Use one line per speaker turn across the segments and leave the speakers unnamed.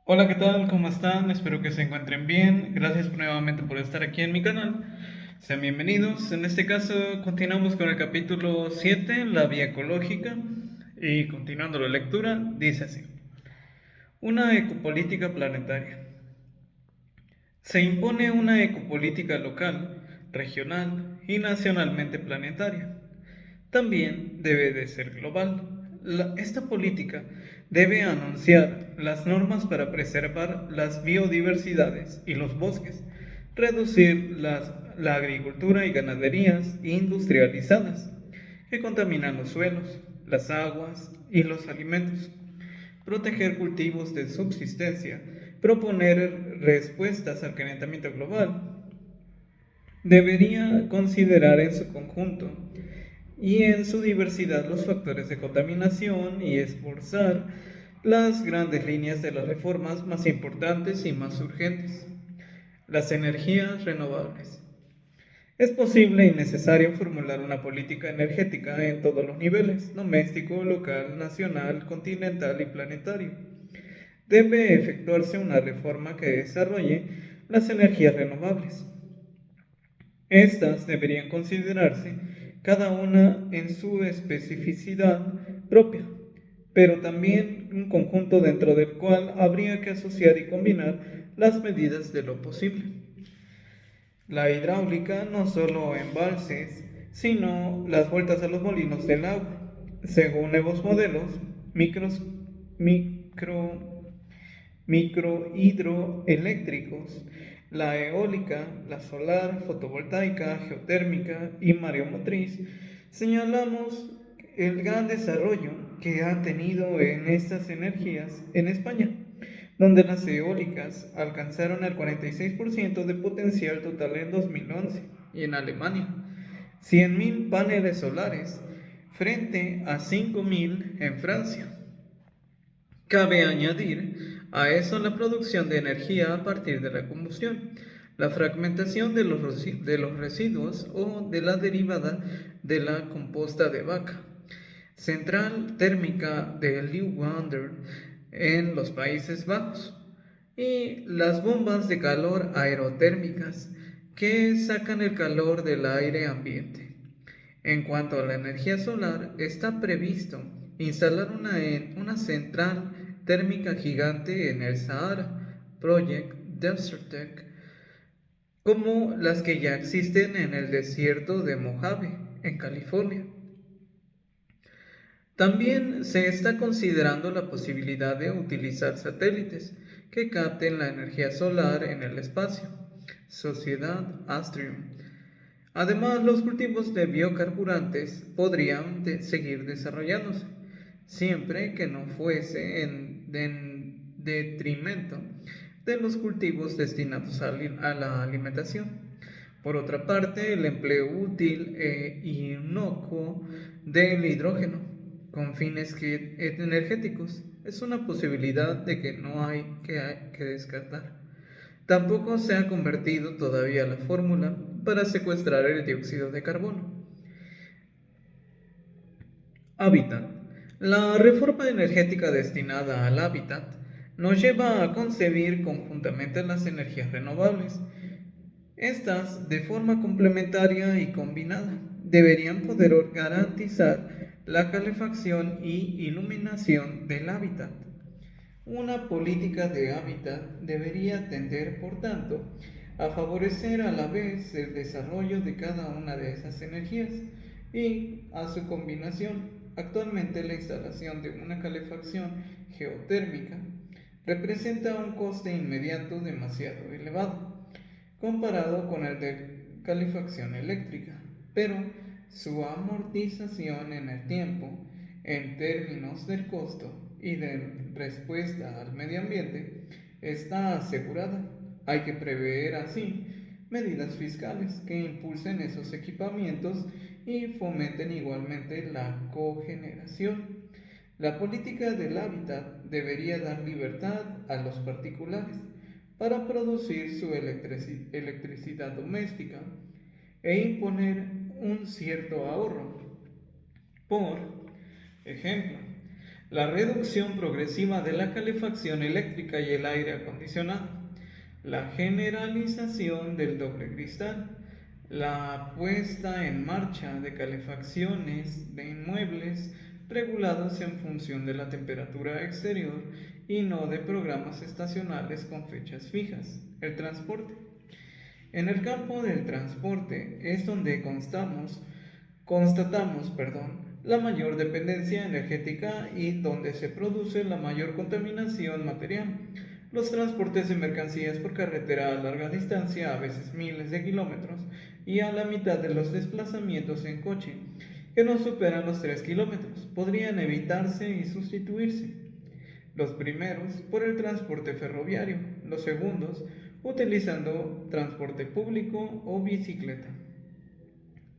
Hola, ¿qué tal? ¿Cómo están? Espero que se encuentren bien. Gracias nuevamente por estar aquí en mi canal. Sean bienvenidos. En este caso, continuamos con el capítulo 7, la vía ecológica. Y continuando la lectura, dice así: Una ecopolítica planetaria. Se impone una ecopolítica local, regional y nacionalmente planetaria. También debe de ser global. Esta política debe anunciar las normas para preservar las biodiversidades y los bosques, reducir la agricultura y ganaderías industrializadas que contaminan los suelos, las aguas y los alimentos, proteger cultivos de subsistencia, proponer respuestas al calentamiento global. Debería considerar en su conjunto y en su diversidad los factores de contaminación y esforzar las grandes líneas de las reformas más importantes y más urgentes. Las energías renovables. Es posible y necesario formular una política energética en todos los niveles: doméstico, local, nacional, continental y planetario. Debe efectuarse una reforma que desarrolle las energías renovables. Estas deberían considerarse cada una en su especificidad propia, pero también un conjunto dentro del cual habría que asociar y combinar las medidas de lo posible. La hidráulica, no solo embalses, sino las vueltas a los molinos del agua, según nuevos modelos, micro microhidroeléctricos, la eólica, la solar, fotovoltaica, geotérmica y mareomotriz. Señalamos el gran desarrollo que han tenido en estas energías en España, donde las eólicas alcanzaron el 46% de potencial total en 2011, y en Alemania 100.000 paneles solares frente a 5.000 en Francia. Cabe añadir a eso la producción de energía a partir de la combustión, la fragmentación de los residuos o de la derivada de la composta de vaca, central térmica de Leeuwarden en los Países Bajos, y las bombas de calor aerotérmicas que sacan el calor del aire ambiente. En cuanto a la energía solar, está previsto instalar una central térmica gigante en el Sahara, Project Desertec, como las que ya existen en el desierto de Mojave, en California. También se está considerando la posibilidad de utilizar satélites que capten la energía solar en el espacio. Sociedad Astrium. Además, los cultivos de biocarburantes podrían seguir desarrollándose, siempre que no fuese en detrimento de los cultivos destinados a la alimentación. Por otra parte, el empleo útil e inocuo del hidrógeno con fines energéticos es una posibilidad de que no hay que descartar. Tampoco se ha convertido todavía la fórmula para secuestrar el dióxido de carbono. Hábitat. La reforma energética destinada al hábitat nos lleva a concebir conjuntamente las energías renovables. Estas, de forma complementaria y combinada, deberían poder garantizar la calefacción y iluminación del hábitat. Una política de hábitat debería tender, por tanto, a favorecer a la vez el desarrollo de cada una de esas energías y a su combinación. Actualmente la instalación de una calefacción geotérmica representa un coste inmediato demasiado elevado comparado con el de calefacción eléctrica, pero su amortización en el tiempo, en términos del costo y de respuesta al medio ambiente, está asegurada. Hay que prever así medidas fiscales que impulsen esos equipamientos y fomenten igualmente la cogeneración. La política del hábitat debería dar libertad a los particulares para producir su electricidad doméstica e imponer un cierto ahorro. Por ejemplo, la reducción progresiva de la calefacción eléctrica y el aire acondicionado, la generalización del doble cristal, la puesta en marcha de calefacciones de inmuebles regulados en función de la temperatura exterior y no de programas estacionales con fechas fijas, el transporte. En el campo del transporte es donde constatamos, la mayor dependencia energética y donde se produce la mayor contaminación material. Los transportes de mercancías por carretera a larga distancia, a veces miles de kilómetros, y a la mitad de los desplazamientos en coche, que no superan los 3 kilómetros, podrían evitarse y sustituirse. Los primeros por el transporte ferroviario, los segundos utilizando transporte público o bicicleta.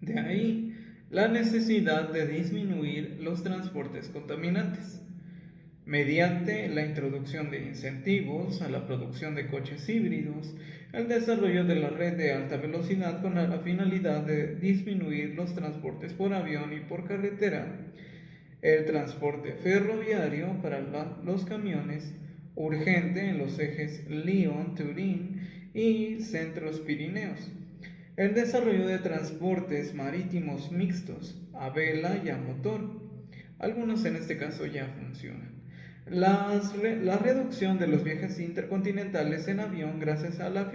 De ahí la necesidad de disminuir los transportes contaminantes mediante la introducción de incentivos a la producción de coches híbridos, el desarrollo de la red de alta velocidad con la finalidad de disminuir los transportes por avión y por carretera, el transporte ferroviario para los camiones urgente en los ejes Lyon-Turín y Centros Pirineos, el desarrollo de transportes marítimos mixtos a vela y a motor. Algunos en este caso ya funcionan. La reducción de los viajes intercontinentales en avión gracias a la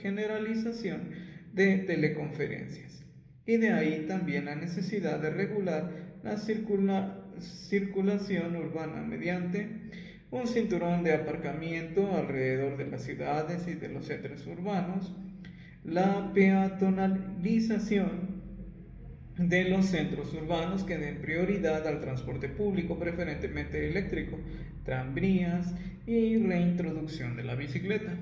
generalización de teleconferencias. Y de ahí también la necesidad de regular la circulación urbana mediante un cinturón de aparcamiento alrededor de las ciudades y de los centros urbanos, la peatonalización de los centros urbanos que den prioridad al transporte público, preferentemente eléctrico, tranvías y reintroducción de la bicicleta,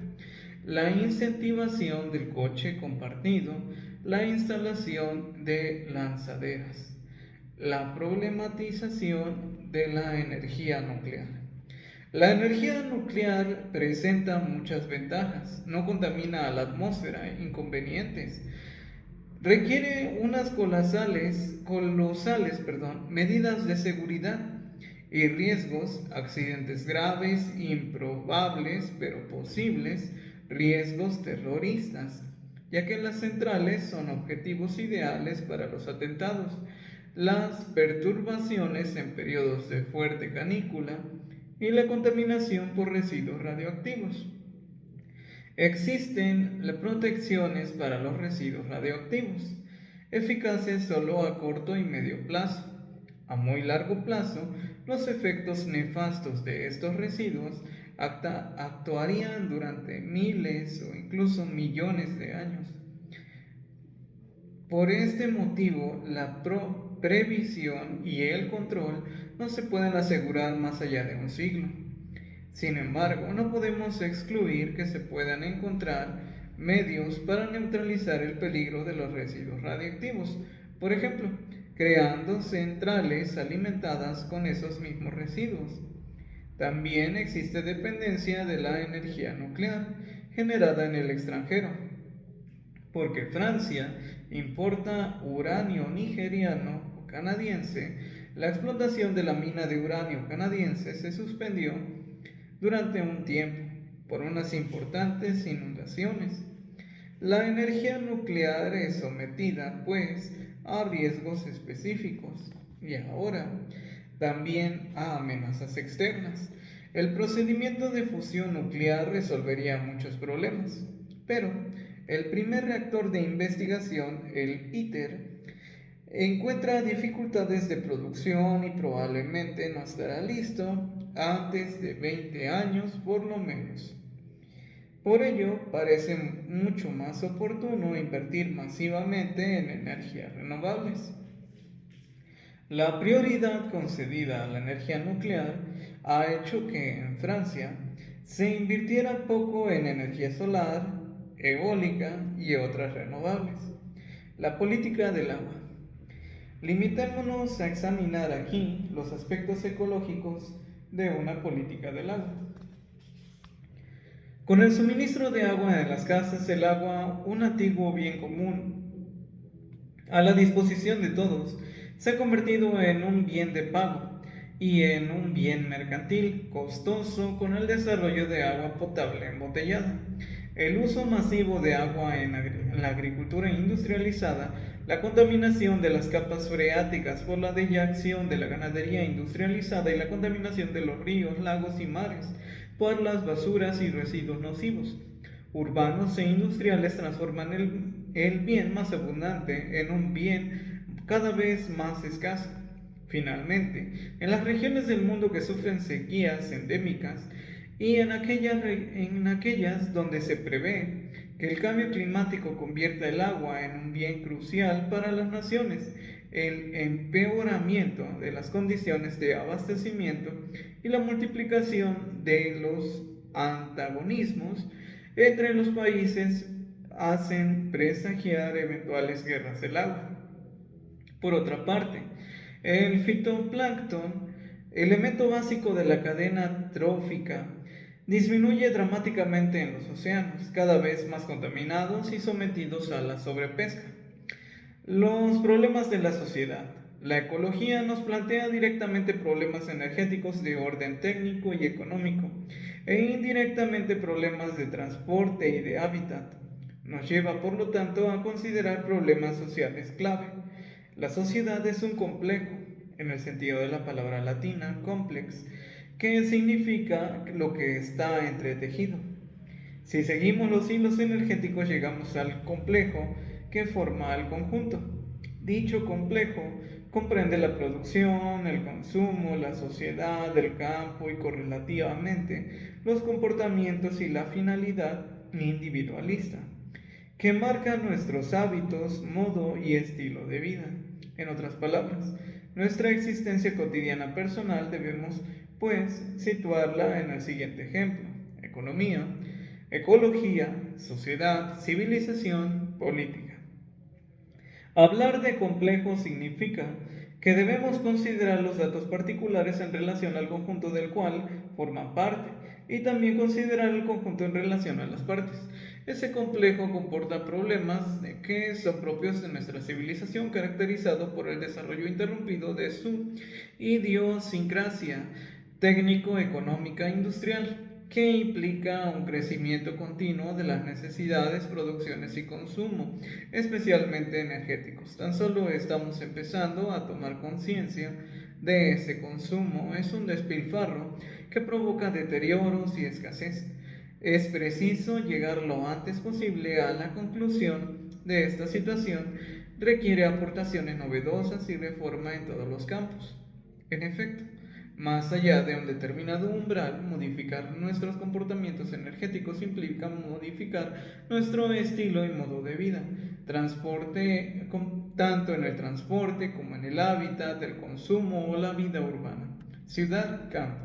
la incentivación del coche compartido, la instalación de lanzaderas, la problematización de la energía nuclear. La energía nuclear presenta muchas ventajas, no contamina a la atmósfera, inconvenientes. Requiere unas colosales medidas de seguridad y riesgos, accidentes graves, improbables pero posibles, riesgos terroristas, ya que las centrales son objetivos ideales para los atentados, las perturbaciones en periodos de fuerte canícula y la contaminación por residuos radioactivos. Existen protecciones para los residuos radioactivos, eficaces solo a corto y medio plazo. A muy largo plazo, los efectos nefastos de estos residuos actuarían durante miles o incluso millones de años. Por este motivo, la previsión y el control no se pueden asegurar más allá de un siglo. Sin embargo, no podemos excluir que se puedan encontrar medios para neutralizar el peligro de los residuos radiactivos, por ejemplo, creando centrales alimentadas con esos mismos residuos. También existe dependencia de la energía nuclear generada en el extranjero, porque Francia importa uranio nigeriano o canadiense. La explotación de la mina de uranio canadiense se suspendió durante un tiempo por unas importantes inundaciones. La energía nuclear es sometida, pues, a riesgos específicos y ahora también a amenazas externas. El procedimiento de fusión nuclear resolvería muchos problemas, pero el primer reactor de investigación, el ITER, encuentra dificultades de producción y probablemente no estará listo antes de 20 años por lo menos. Por ello, parece mucho más oportuno invertir masivamente en energías renovables. La prioridad concedida a la energía nuclear ha hecho que en Francia se invirtiera poco en energía solar, eólica y otras renovables. La política del agua. Limitémonos a examinar aquí los aspectos ecológicos de una política del agua. Con el suministro de agua en las casas, el agua, un antiguo bien común a la disposición de todos, se ha convertido en un bien de pago y en un bien mercantil costoso con el desarrollo de agua potable embotellada, el uso masivo de agua en la agricultura industrializada, la contaminación de las capas freáticas por la deyacción de la ganadería industrializada y la contaminación de los ríos, lagos y mares por las basuras y residuos nocivos urbanos e industriales transforman el bien más abundante en un bien cada vez más escaso. Finalmente, en las regiones del mundo que sufren sequías endémicas y en aquellas donde se prevé que el cambio climático convierta el agua en un bien crucial para las naciones, el empeoramiento de las condiciones de abastecimiento y la multiplicación de los antagonismos entre los países hacen presagiar eventuales guerras del agua. Por otra parte, el fitoplancton, elemento básico de la cadena trófica, disminuye dramáticamente en los océanos, cada vez más contaminados y sometidos a la sobrepesca. Los problemas de la sociedad. La ecología nos plantea directamente problemas energéticos de orden técnico y económico e indirectamente problemas de transporte y de hábitat. Nos lleva, por lo tanto, a considerar problemas sociales clave. La sociedad es un complejo, en el sentido de la palabra latina, complex, que significa lo que está entretejido. Si seguimos los hilos energéticos llegamos al complejo que forma el conjunto. Dicho complejo comprende la producción, el consumo, la sociedad, el campo y correlativamente los comportamientos y la finalidad individualista, que marcan nuestros hábitos, modo y estilo de vida. En otras palabras, nuestra existencia cotidiana personal debemos, pues, situarla en el siguiente ejemplo: economía, ecología, sociedad, civilización, política. Hablar de complejo significa que debemos considerar los datos particulares en relación al conjunto del cual forman parte y también considerar el conjunto en relación a las partes. Ese complejo comporta problemas que son propios de nuestra civilización, caracterizado por el desarrollo interrumpido de su idiosincrasia técnico-económica industrial, que implica un crecimiento continuo de las necesidades, producciones y consumo, especialmente energéticos. Tan solo estamos empezando a tomar conciencia de ese consumo. Es un despilfarro que provoca deterioros y escasez. Es preciso llegar lo antes posible a la conclusión de esta situación. Requiere aportaciones novedosas y reforma en todos los campos. En efecto, más allá de un determinado umbral, modificar nuestros comportamientos energéticos implica modificar nuestro estilo y modo de vida, tanto en el transporte como en el hábitat, el consumo o la vida urbana. Ciudad-campo.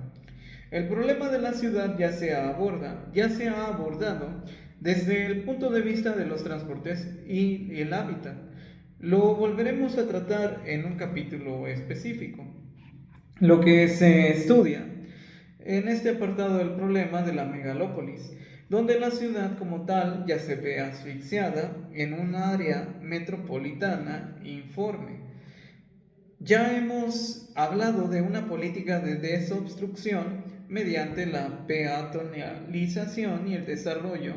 El problema de la ciudad ya se ha abordado desde el punto de vista de los transportes y el hábitat. Lo volveremos a tratar en un capítulo específico. Lo que se estudia en este apartado del problema de la megalópolis, donde la ciudad como tal ya se ve asfixiada en un área metropolitana informe. Ya hemos hablado de una política de desobstrucción mediante la peatonalización y el desarrollo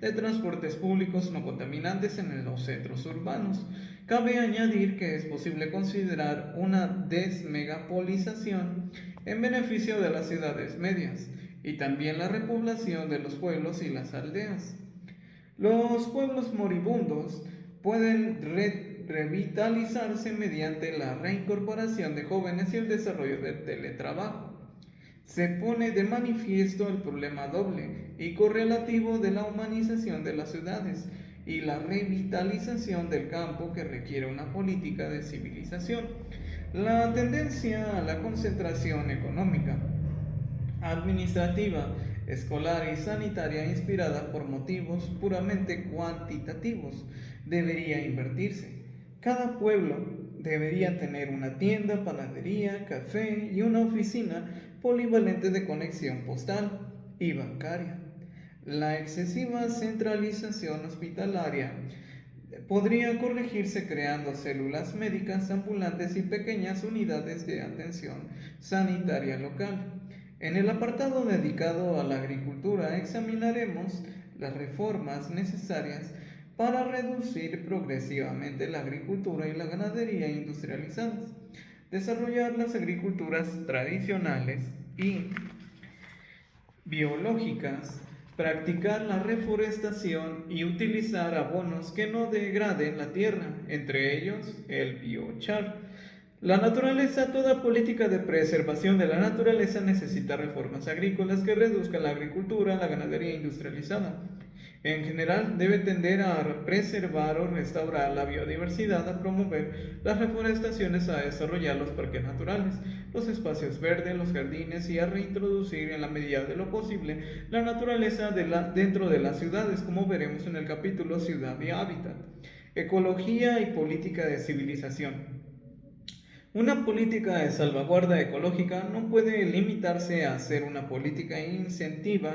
de transportes públicos no contaminantes en los centros urbanos. Cabe añadir que es posible considerar una desmegapolización en beneficio de las ciudades medias y también la repoblación de los pueblos y las aldeas. Los pueblos moribundos pueden revitalizarse mediante la reincorporación de jóvenes y el desarrollo del teletrabajo. Se pone de manifiesto el problema doble y correlativo de la humanización de las ciudades y la revitalización del campo, que requiere una política de civilización. La tendencia a la concentración económica, administrativa, escolar y sanitaria inspirada por motivos puramente cuantitativos debería invertirse. Cada pueblo debería tener una tienda, panadería, café y una oficina polivalente de conexión postal y bancaria. La excesiva centralización hospitalaria podría corregirse creando células médicas ambulantes y pequeñas unidades de atención sanitaria local. En el apartado dedicado a la agricultura examinaremos las reformas necesarias para reducir progresivamente la agricultura y la ganadería industrializadas, desarrollar las agriculturas tradicionales y biológicas, practicar la reforestación y utilizar abonos que no degraden la tierra, entre ellos el biochar. La naturaleza, toda política de preservación de la naturaleza necesita reformas agrícolas que reduzcan la agricultura, la ganadería industrializada. En general, debe tender a preservar o restaurar la biodiversidad, a promover las reforestaciones, a desarrollar los parques naturales, los espacios verdes, los jardines y a reintroducir en la medida de lo posible la naturaleza dentro de las ciudades, como veremos en el capítulo Ciudad y Hábitat. Ecología y política de civilización. Una política de salvaguarda ecológica no puede limitarse a ser una política incentiva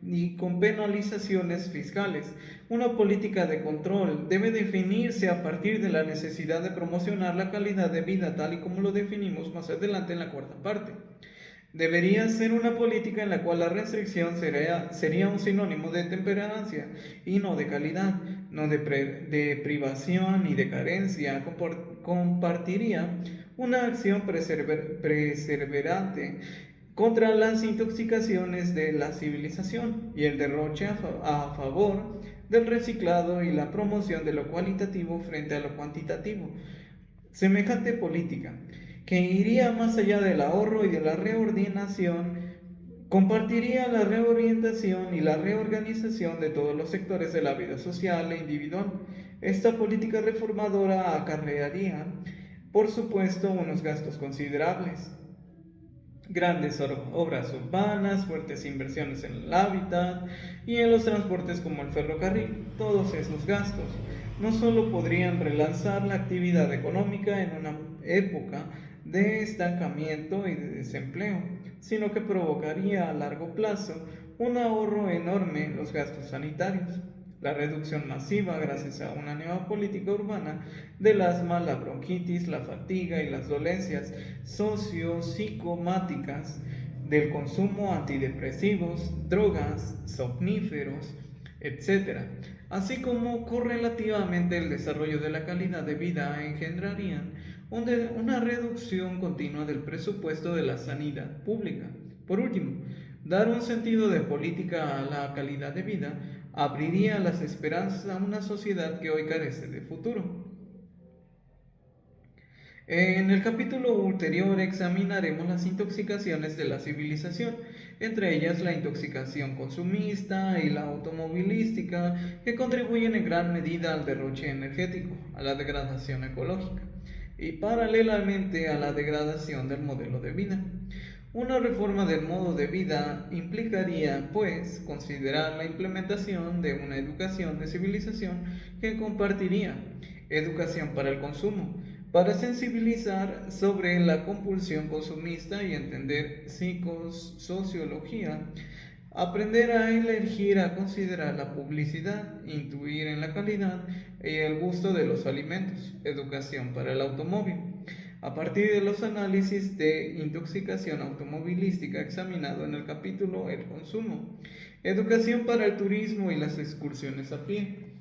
y con penalizaciones fiscales. Una política de control debe definirse a partir de la necesidad de promocionar la calidad de vida tal y como lo definimos más adelante en la cuarta parte. Debería ser una política en la cual la restricción sería un sinónimo de temperancia y no de calidad, no de privación ni de carencia. Compartiría una acción perseverante contra las intoxicaciones de la civilización y el derroche a favor del reciclado y la promoción de lo cualitativo frente a lo cuantitativo. Semejante política, que iría más allá del ahorro y de la reordenación, compartiría la reorientación y la reorganización de todos los sectores de la vida social e individual. Esta política reformadora acarrearía, por supuesto, unos gastos considerables. Grandes obras urbanas, fuertes inversiones en el hábitat y en los transportes como el ferrocarril. Todos esos gastos no solo podrían relanzar la actividad económica en una época de estancamiento y de desempleo, sino que provocaría a largo plazo un ahorro enorme en los gastos sanitarios. La reducción masiva, gracias a una nueva política urbana, del asma, la bronquitis, la fatiga y las dolencias sociopsicomáticas, del consumo antidepresivos, drogas, somníferos, etc., así como correlativamente el desarrollo de la calidad de vida engendrarían una reducción continua del presupuesto de la sanidad pública. Por último, dar un sentido de política a la calidad de vida abriría las esperanzas a una sociedad que hoy carece de futuro. En el capítulo ulterior examinaremos las intoxicaciones de la civilización, entre ellas la intoxicación consumista y la automovilística, que contribuyen en gran medida al derroche energético, a la degradación ecológica y paralelamente a la degradación del modelo de vida. Una reforma del modo de vida implicaría, pues, considerar la implementación de una educación de civilización que compartiría educación para el consumo, para sensibilizar sobre la compulsión consumista y entender psicosociología, aprender a elegir, a considerar la publicidad, intuir en la calidad y el gusto de los alimentos, educación para el automóvil. A partir de los análisis de intoxicación automovilística examinado en el capítulo El consumo, educación para el turismo y las excursiones a pie,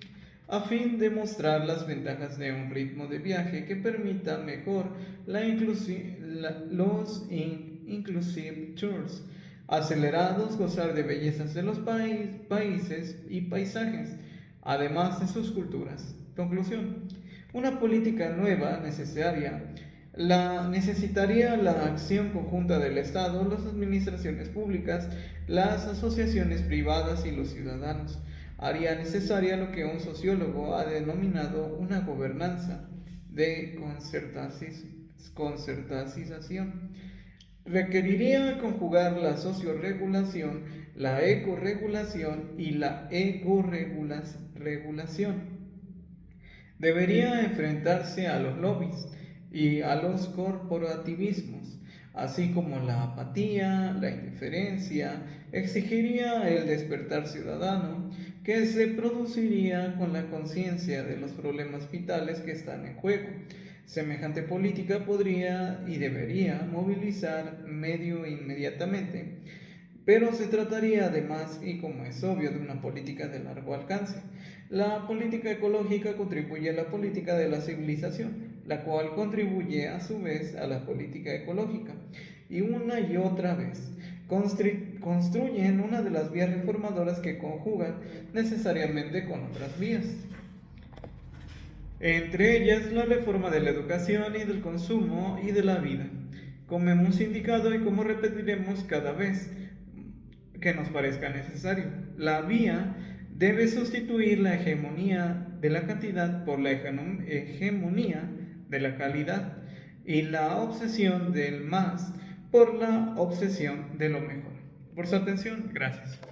a fin de mostrar las ventajas de un ritmo de viaje que permita mejor los inclusive tours, acelerados, gozar de bellezas de los países y paisajes, además de sus culturas. Conclusión. Una política nueva necesitaría la acción conjunta del Estado, las administraciones públicas, las asociaciones privadas y los ciudadanos. Haría necesaria lo que un sociólogo ha denominado una gobernanza de concertación. Requeriría conjugar la socioregulación, la ecorregulación y la egorregulación. Debería enfrentarse a los lobbies y a los corporativismos, así como la apatía, la indiferencia. Exigiría el despertar ciudadano, que se produciría con la conciencia de los problemas vitales que están en juego. Semejante política podría y debería movilizar medio inmediatamente, pero se trataría además, y como es obvio, de una política de largo alcance. La política ecológica contribuye a la política de la civilización, la cual contribuye a su vez a la política ecológica, y una y otra vez construyen una de las vías reformadoras que conjugan necesariamente con otras vías. Entre ellas la reforma de la educación y del consumo y de la vida, como hemos indicado y como repetiremos cada vez que nos parezca necesario. La vía debe sustituir la hegemonía de la cantidad por la hegemonía de la calidad y la obsesión del más por la obsesión de lo mejor. Por su atención, gracias.